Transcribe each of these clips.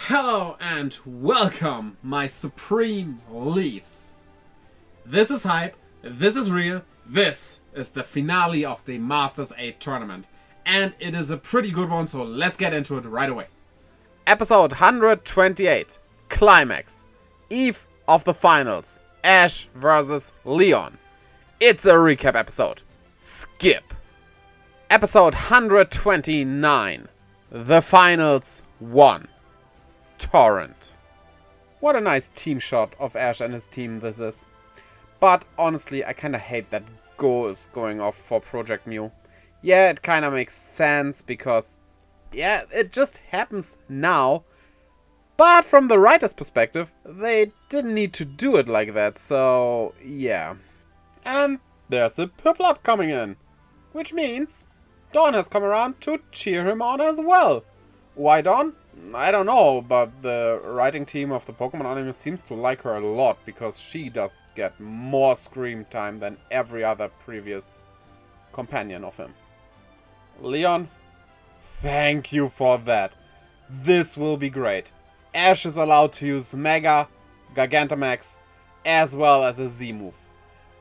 Hello and welcome, my supreme Leafs. This is hype, this is real, this is the finale of the Masters 8 tournament. And it is a pretty good one, so let's get into it right away. Episode 128, Climax. Eve of the finals, Ash versus Leon. It's a recap episode. Skip. Episode 129, the finals 1. Torrent. What a nice team shot of Ash and his team this is. But honestly, I kinda hate that Go is going off for Project Mew. Yeah, it kinda makes sense because, yeah, it just happens now. But from the writer's perspective, they didn't need to do it like that, so yeah. And there's a Piplup coming in. Which means Dawn has come around to cheer him on as well. Why Dawn? I don't know, but the writing team of the Pokemon anime seems to like her a lot because she does get more screen time than every other previous companion of him. Leon, thank you for that. This will be great. Ash is allowed to use Mega, Gigantamax, as well as a Z move.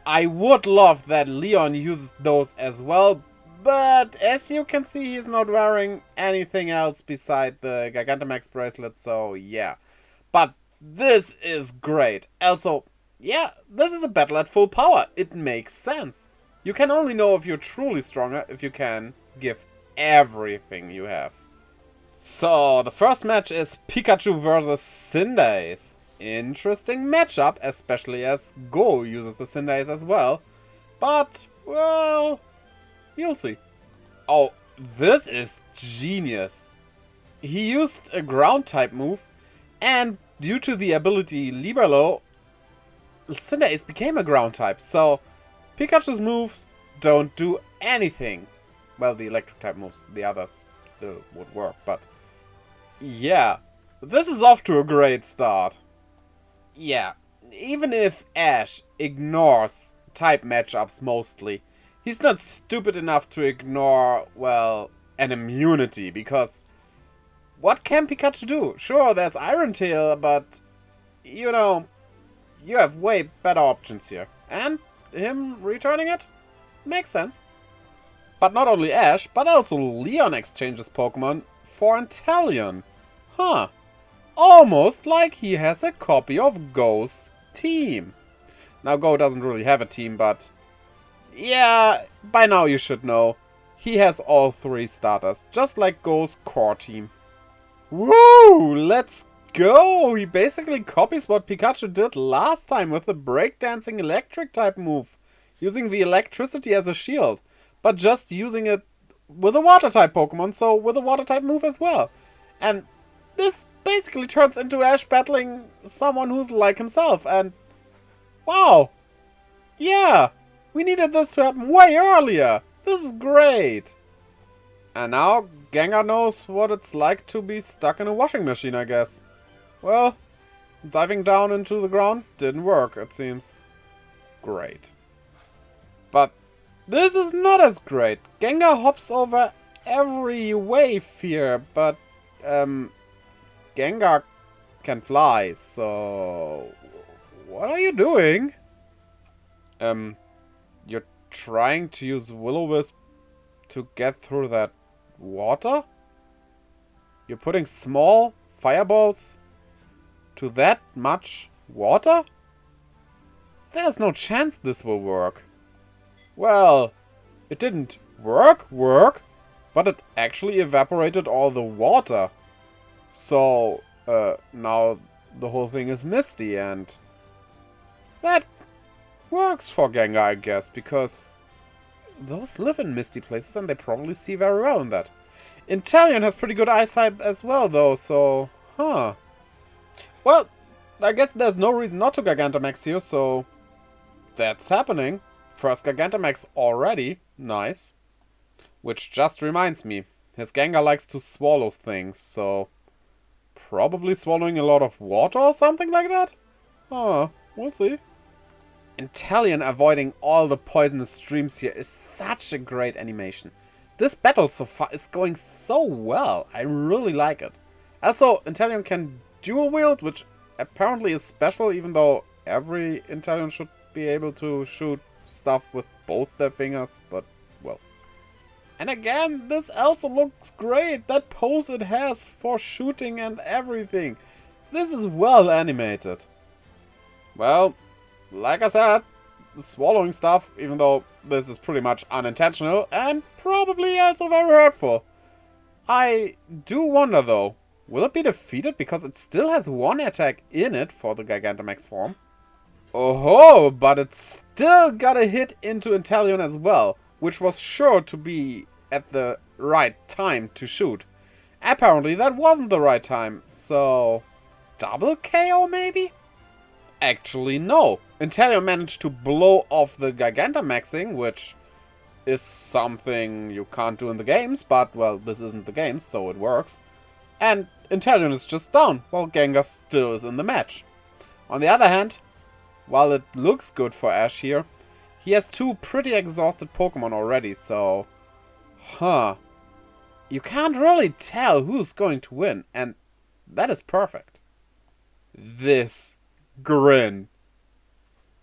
I would love that Leon uses those as well, but as you can see, he's not wearing anything else beside the Gigantamax bracelet, so yeah. But this is great. Also, yeah, this is a battle at full power. It makes sense. You can only know if you're truly stronger if you can give everything you have. So, the first match is Pikachu versus Cinderace. Interesting matchup, especially as Go uses the Cinderace as well. But, well, you'll see. Oh, this is genius. He used a ground type move, and due to the ability Libero, Cinderace became a ground type. So, Pikachu's moves don't do anything. Well, the electric type moves, the others still would work, but yeah, this is off to a great start. Yeah, even if Ash ignores type matchups mostly, he's not stupid enough to ignore, well, an immunity, because what can Pikachu do? Sure, there's Iron Tail, but, you know, you have way better options here. And him returning it makes sense. But not only Ash, but also Leon exchanges Pokemon for Inteleon. Huh. Almost like he has a copy of Go's team. Now, Go doesn't really have a team, but yeah, by now you should know. He has all 3 starters, just like Go's core team. Woo! Let's go! He basically copies what Pikachu did last time with the breakdancing electric type move, using the electricity as a shield, but just using it with a water type Pokemon, so with a water type move as well. And this basically turns into Ash battling someone who's like himself, and wow! Yeah! We needed this to happen way earlier! This is great! And now Gengar knows what it's like to be stuck in a washing machine, I guess. Well, diving down into the ground didn't work, it seems. Great. But this is not as great. Gengar hops over every wave here, but Gengar can fly, so what are you doing? You're trying to use Will-O-Wisp to get through that water? You're putting small fireballs to that much water? There's no chance this will work. Well, it didn't work, but it actually evaporated all the water. So, now the whole thing is misty, and that works for Gengar, I guess, because those live in misty places and they probably see very well in that. Inteleon has pretty good eyesight as well, though, so, huh. Well, I guess there's no reason not to Gigantamax here, so that's happening. First Gigantamax already, nice. Which just reminds me, his Gengar likes to swallow things, so probably swallowing a lot of water or something like that? Huh, we'll see. Inteleon avoiding all the poisonous streams here is such a great animation. This battle so far is going so well. I really like it. Also, Inteleon can dual wield, which apparently is special, even though every Inteleon should be able to shoot stuff with both their fingers, but, well. And again, this also looks great. That pose it has for shooting and everything. This is well animated. Well, like I said, swallowing stuff, even though this is pretty much unintentional and probably also very hurtful. I do wonder though, will it be defeated because it still has one attack in it for the Gigantamax form? Oh, but it still got a hit into Inteleon as well, which was sure to be at the right time to shoot. Apparently that wasn't the right time, so double KO maybe? Actually no. Inteleon managed to blow off the Gigantamaxing, which is something you can't do in the games, but well, this isn't the games, so it works. And Inteleon is just down, while Gengar still is in the match. On the other hand, while it looks good for Ash here, he has two pretty exhausted Pokemon already, so... You can't really tell who's going to win, and that is perfect. This grin.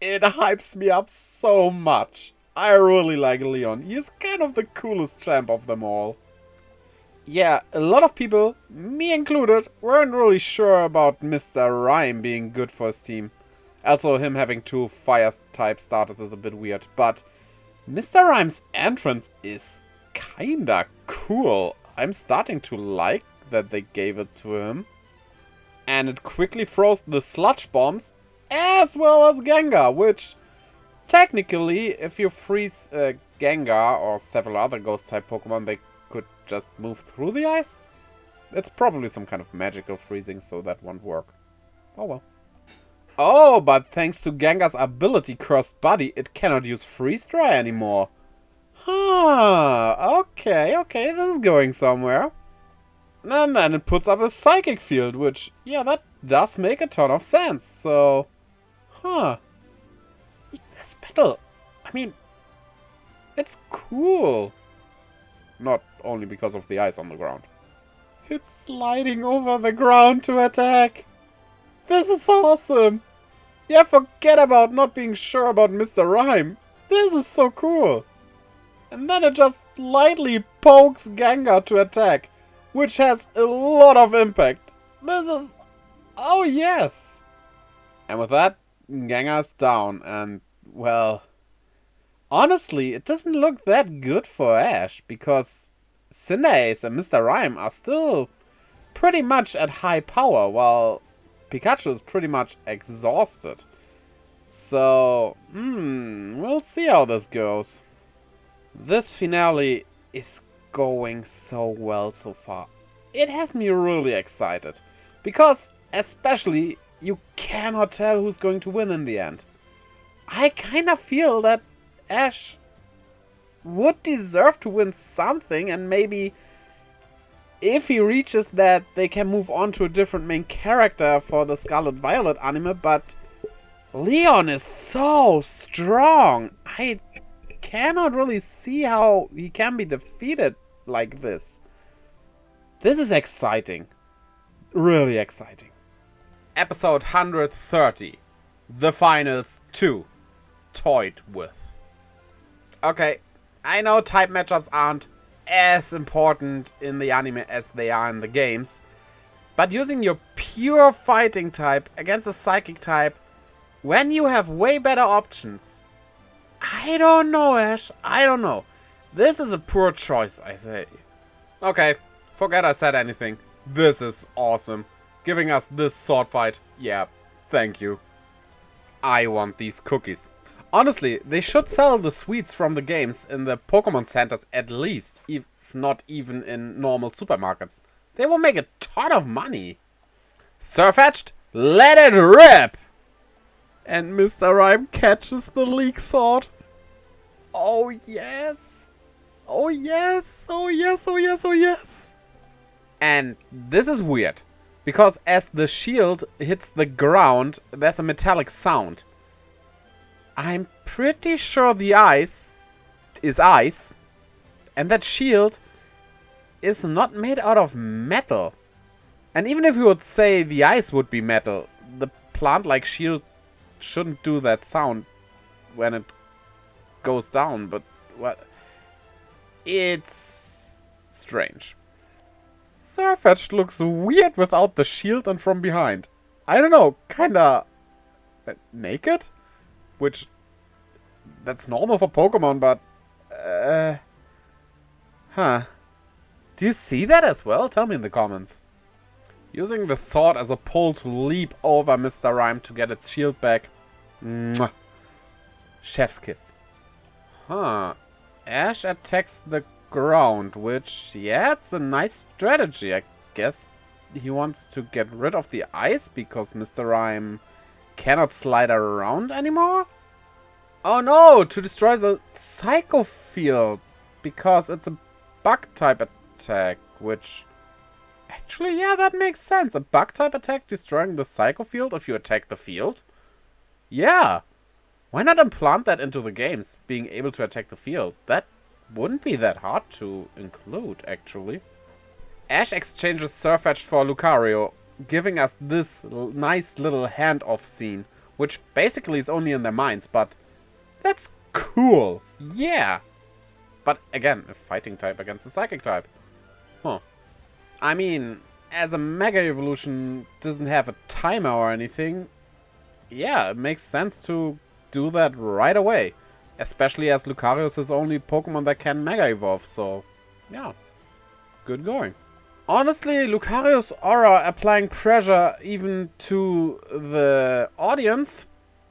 It hypes me up so much. I really like Leon. He is kind of the coolest champ of them all. Yeah, a lot of people, me included, weren't really sure about Mr. Rhyme being good for his team. Also, him having two fire-type starters is a bit weird, but Mr. Rhyme's entrance is kinda cool. I'm starting to like that they gave it to him. And it quickly froze the sludge bombs, as well as Gengar, which technically, if you freeze Gengar or several other ghost-type Pokemon, they could just move through the ice. It's probably some kind of magical freezing, so that won't work. Oh well. Oh, but thanks to Gengar's ability Cursed Body, it cannot use Freeze Dry anymore. Huh, okay, this is going somewhere. And then it puts up a Psychic Field, which, yeah, that does make a ton of sense, so... This battle, I mean, it's cool. Not only because of the ice on the ground. It's sliding over the ground to attack. This is awesome. Yeah, forget about not being sure about Mr. Rhyme. This is so cool. And then it just lightly pokes Gengar to attack, which has a lot of impact. This is... oh yes! And with that, Gengar's down, and, well... honestly, it doesn't look that good for Ash, because Cinderace and Mr. Rhyme are still pretty much at high power, while Pikachu is pretty much exhausted. So, we'll see how this goes. This finale is going so well so far. It has me really excited, because especially you cannot tell who's going to win in the end. I kinda feel that Ash would deserve to win something, and maybe if he reaches that, they can move on to a different main character for the Scarlet Violet anime, but Leon is so strong. I cannot really see how he can be defeated like this. This is exciting. Really exciting. Episode 130. The Finals 2. Toyed with. Okay, I know type matchups aren't as important in the anime as they are in the games, but using your pure fighting type against a psychic type when you have way better options, I don't know, Ash, I don't know. This is a poor choice, I say. Okay, forget I said anything. This is awesome. Giving us this sword fight, yeah, thank you. I want these cookies. Honestly, they should sell the sweets from the games in the Pokemon centers at least, if not even in normal supermarkets. They will make a ton of money. Surfetched, let it rip! And Mr. Rhyme catches the Leek Sword. Oh yes! Oh yes! Oh yes! Oh yes! Oh yes! And this is weird, because as the shield hits the ground, there's a metallic sound. I'm pretty sure the ice is ice, and that shield is not made out of metal. And even if you would say the ice would be metal, the plant-like shield shouldn't do that sound when it goes down, but what? It's strange. Surfetched looks weird without the shield and from behind. I don't know, kinda naked? Which, that's normal for Pokemon, but huh. Do you see that as well? Tell me in the comments. Using the sword as a pole to leap over Mr. Rime to get its shield back. Mwah. Chef's kiss. Huh. Ash attacks the ground, which, yeah, it's a nice strategy. I guess he wants to get rid of the ice because Mr. Rime cannot slide around anymore? Oh no! To destroy the Psycho Field because it's a bug-type attack, which... Actually, yeah, that makes sense. A bug-type attack destroying the Psycho Field if you attack the field? Yeah! Why not implant that into the games, being able to attack the field? That wouldn't be that hard to include, actually. Ash exchanges Surfetched for Lucario, giving us this nice little handoff scene, which basically is only in their minds, but that's cool. Yeah! But again, a fighting type against a psychic type. Huh. I mean, as a Mega Evolution doesn't have a timer or anything, yeah, it makes sense to do that right away. Especially as Lucario is the only Pokemon that can Mega Evolve, so yeah, good going. Honestly, Lucario's aura applying pressure even to the audience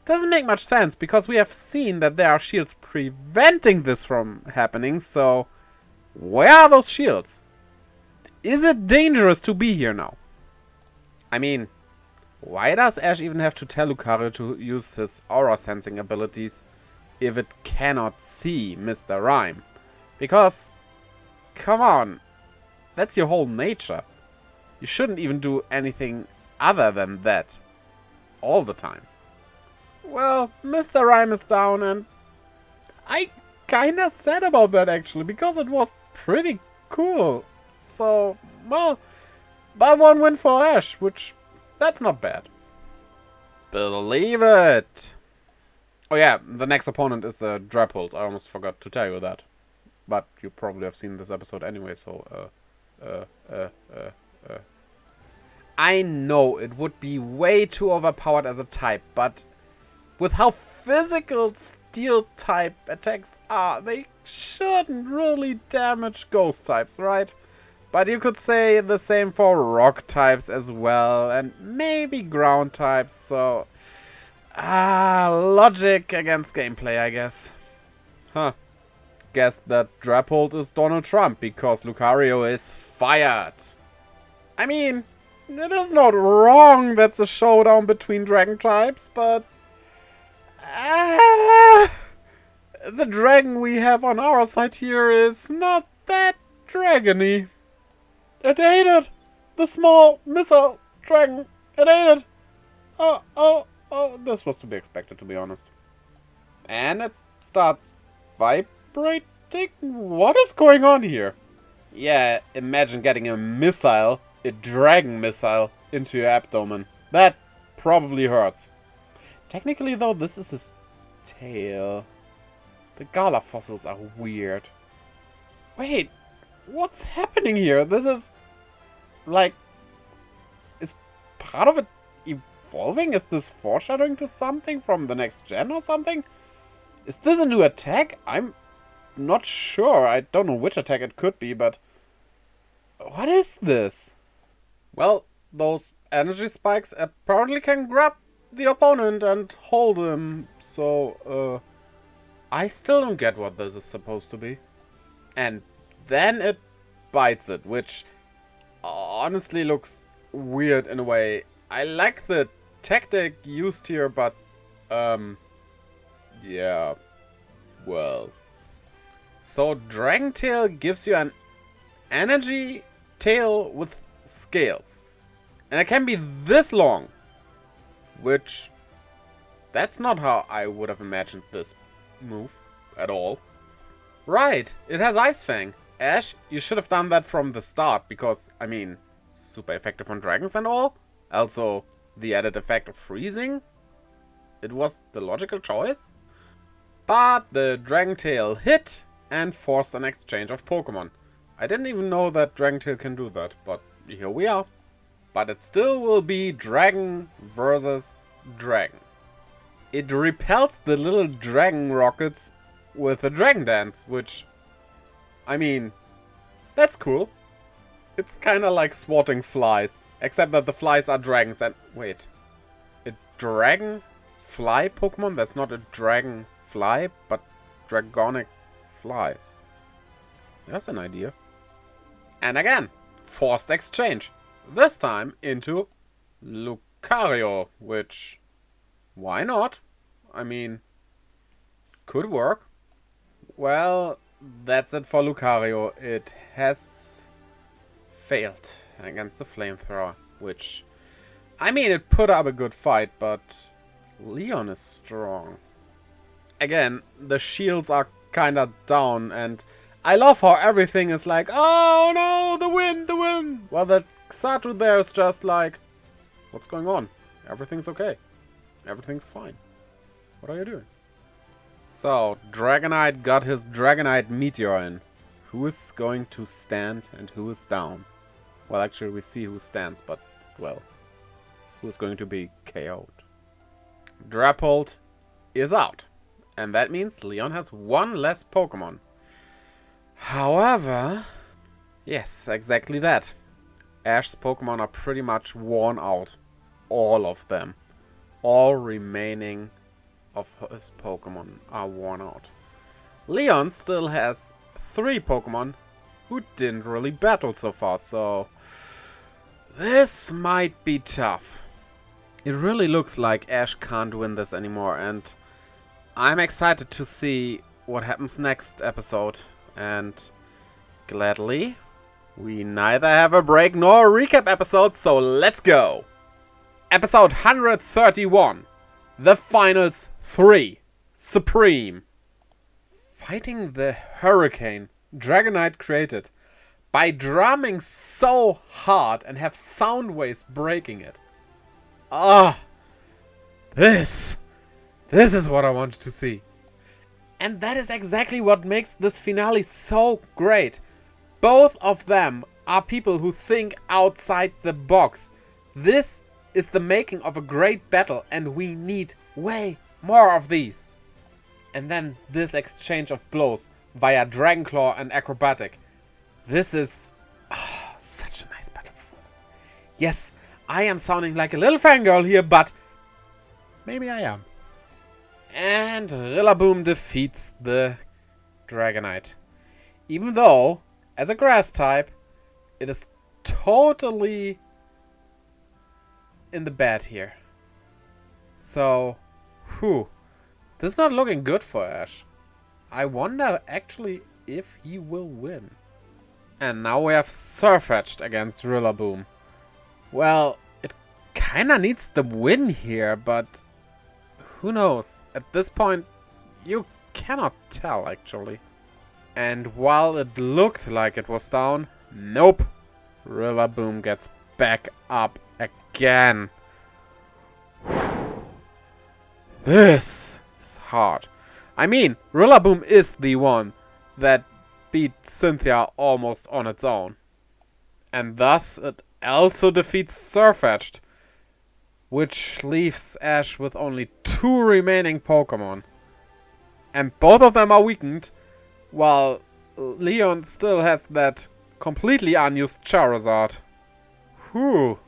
doesn't make much sense, because we have seen that there are shields preventing this from happening, so where are those shields? Is it dangerous to be here now? I mean, why does Ash even have to tell Lucario to use his aura sensing abilities if it cannot see Mr. Rime? Because, come on, that's your whole nature. You shouldn't even do anything other than that all the time. Well, Mr. Rime is down, and I kinda sad about that actually, because it was pretty cool. So, well, but one win for Ash, which, that's not bad. Believe it! Oh yeah, the next opponent is a Drapult. I almost forgot to tell you that. But you probably have seen this episode anyway, so, I know it would be way too overpowered as a type, but with how physical steel type attacks are, they shouldn't really damage ghost types, right? But you could say the same for rock types as well, and maybe ground types, so... logic against gameplay, I guess. Huh. Guess that Drapult is Donald Trump, because Lucario is fired. I mean, it is not wrong that's a showdown between dragon types, but... the dragon we have on our side here is not that dragony. It ate it! The small missile dragon! It ate it! Oh, this was to be expected, to be honest. And it starts vibrating? What is going on here? Yeah, imagine getting a missile, a dragon missile, into your abdomen. That probably hurts. Technically, though, this is his tail. The Gala fossils are weird. Wait, what's happening here? This is... like... is part of it evolving? Is this foreshadowing to something from the next gen or something? Is this a new attack? I'm not sure. I don't know which attack it could be, but... what is this? Well, those energy spikes apparently can grab the opponent and hold him, so, I still don't get what this is supposed to be. And then it bites it, which honestly looks weird in a way. I like the tactic used here, but, yeah, well. So Dragon Tail gives you an energy tail with scales. And it can be this long. Which, that's not how I would have imagined this move at all. Right, it has Ice Fang. Ash, you should have done that from the start, because, I mean, super effective on dragons and all. Also, the added effect of freezing. It was the logical choice. But the Dragon Tail hit and forced an exchange of Pokemon. I didn't even know that Dragon Tail can do that, but here we are. But it still will be Dragon versus Dragon. It repels the little dragon rockets with a Dragon Dance, which, I mean, that's cool. It's kinda like swatting flies, except that the flies are dragons and... Wait. A dragon fly Pokemon? That's not a dragon fly, but dragonic flies. There's an idea. And again, forced exchange. This time into Lucario, which... Why not? I mean, could work. Well, that's it for Lucario. It has failed against the Flamethrower, which... I mean, it put up a good fight, but Leon is strong. Again, the shields are kinda down, and I love how everything is like, oh no, the wind, the wind! Well, the Xatu there is just like, what's going on? Everything's okay. Everything's fine. What are you doing? So, Dragonite got his Dragonite Meteor in. Who is going to stand and who is down? Well, actually, we see who stands, but, well, who's going to be KO'd? Drapult is out. And that means Leon has one less Pokemon. However, yes, exactly that. Ash's Pokemon are pretty much worn out. All of them. All remaining of his Pokemon are worn out. Leon still has 3 Pokemon who didn't really battle so far, so this might be tough. It really looks like Ash can't win this anymore, and I'm excited to see what happens next episode. And gladly, we neither have a break nor a recap episode, so let's go! Episode 131. The Finals 3. Supreme. Fighting the hurricane Dragonite created by drumming so hard and have sound waves breaking it. Ah! This is what I wanted to see. And that is exactly what makes this finale so great. Both of them are people who think outside the box. This is the making of a great battle, and we need way more of these. And then this exchange of blows via Dragon Claw and Acrobatic. This is such a nice battle performance. Yes, I am sounding like a little fangirl here, but maybe I am. And Rillaboom defeats the Dragonite. Even though, as a grass type, it is totally in the bad here. So, this is not looking good for Ash. I wonder actually if he will win. And now we have Surfetched against Rillaboom. Well, it kinda needs the win here, but who knows? At this point, you cannot tell actually. And while it looked like it was down, nope. Rillaboom gets back up again. This is hard. I mean, Rillaboom is the one that beat Cynthia almost on its own. And thus it also defeats Surfetched, which leaves Ash with only 2 remaining Pokemon. And both of them are weakened, while Leon still has that completely unused Charizard. Whew.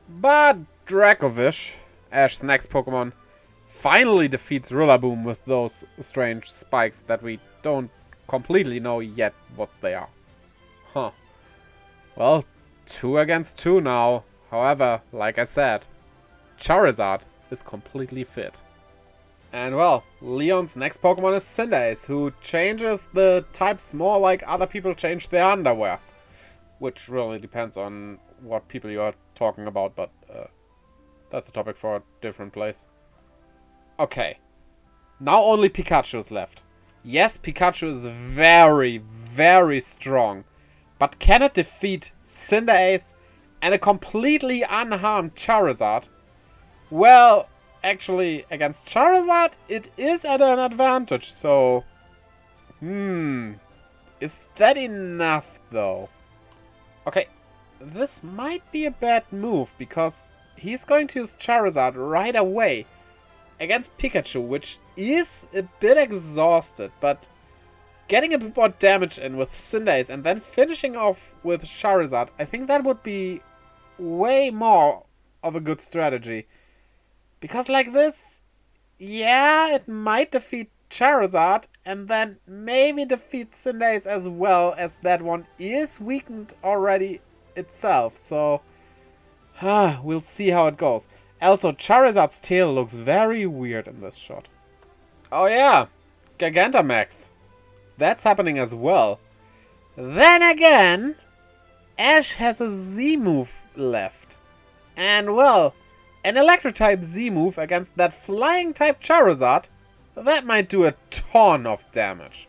But Dracovish, Ash's next Pokemon, finally defeats Rillaboom with those strange spikes that we don't completely know yet what they are. Huh. Well, 2 against 2 now. However, like I said, Charizard is completely fit. And well, Leon's next Pokemon is Cinderace, who changes the types more like other people change their underwear. Which really depends on what people you are talking about, but that's a topic for a different place. Okay. Now only Pikachu is left. Yes, Pikachu is very, very strong. But can it defeat Cinderace and a completely unharmed Charizard, well, actually, against Charizard, it is at an advantage, so... Is that enough, though? Okay, this might be a bad move, because he's going to use Charizard right away against Pikachu, which is a bit exhausted, but getting a bit more damage in with Cinderace and then finishing off with Charizard, I think that would be way more of a good strategy. Because like this, yeah, it might defeat Charizard and then maybe defeat Cinderace as well, as that one is weakened already itself. So, we'll see how it goes. Also, Charizard's tail looks very weird in this shot. Oh yeah, Gigantamax. That's happening as well. Then again, Ash has a Z-move left. And well, an Electric-type Z-move against that Flying-type Charizard, that might do a ton of damage.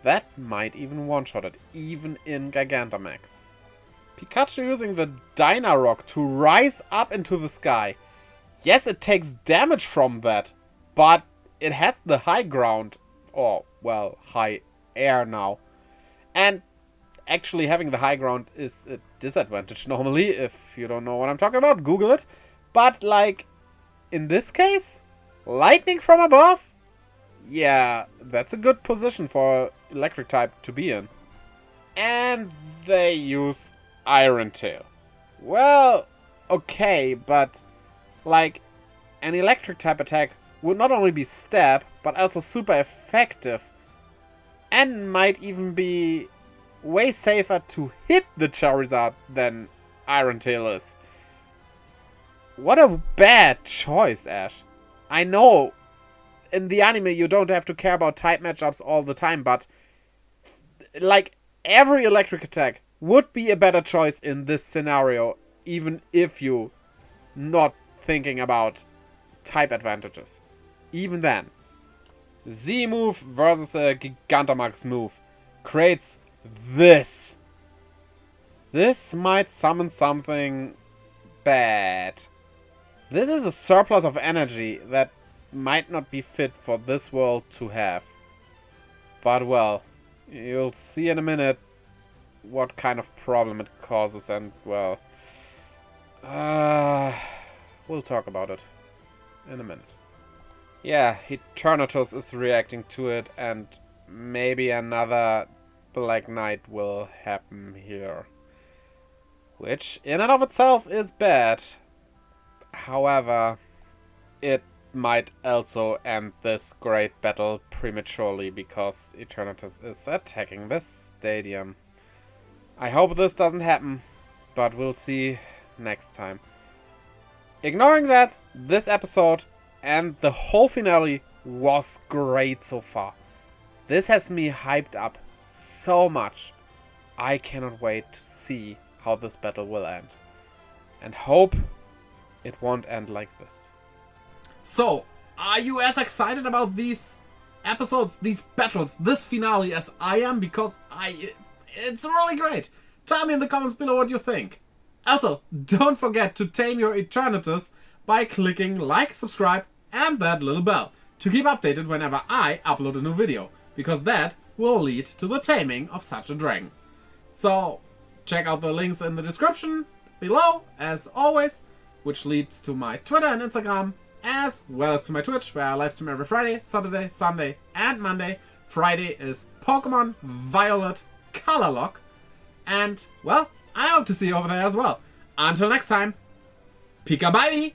That might even one-shot it, even in Gigantamax. Pikachu using the Dynarock to rise up into the sky. Yes, it takes damage from that, but it has the high ground, or, well, high air now. And actually having the high ground is a disadvantage normally. If you don't know what I'm talking about, Google it. But, like, in this case, lightning from above? Yeah, that's a good position for electric type to be in. And they use Iron Tail. Well, okay, but like an electric type attack would not only be stab, but also super effective. And might even be way safer to hit the Charizard than Iron Tail is. What a bad choice, Ash. I know in the anime you don't have to care about type matchups all the time, but like every electric attack would be a better choice in this scenario, even if you not thinking about type advantages. Even then. Z move versus a Gigantamax move creates this. This might summon something bad. This is a surplus of energy that might not be fit for this world to have. But well, you'll see in a minute what kind of problem it causes, and well, we'll talk about it in a minute. Yeah, Eternatus is reacting to it, and maybe another Black Knight will happen here. Which, in and of itself, is bad. However, it might also end this great battle prematurely, because Eternatus is attacking this stadium. I hope this doesn't happen, but we'll see next time. Ignoring that, this episode and the whole finale was great so far. This has me hyped up so much. I cannot wait to see how this battle will end. And hope it won't end like this. So, are you as excited about these episodes, these battles, this finale as I am? Because it's really great. Tell me in the comments below what you think. Also, don't forget to tame your Eternatus by clicking like, subscribe, and that little bell to keep updated whenever I upload a new video, because that will lead to the taming of such a dragon. So, check out the links in the description below, as always, which leads to my Twitter and Instagram, as well as to my Twitch, where I live stream every Friday, Saturday, Sunday, and Monday. Friday is Pokémon Violet Color Lock. And, well, I hope to see you over there as well. Until next time, Pika-bye!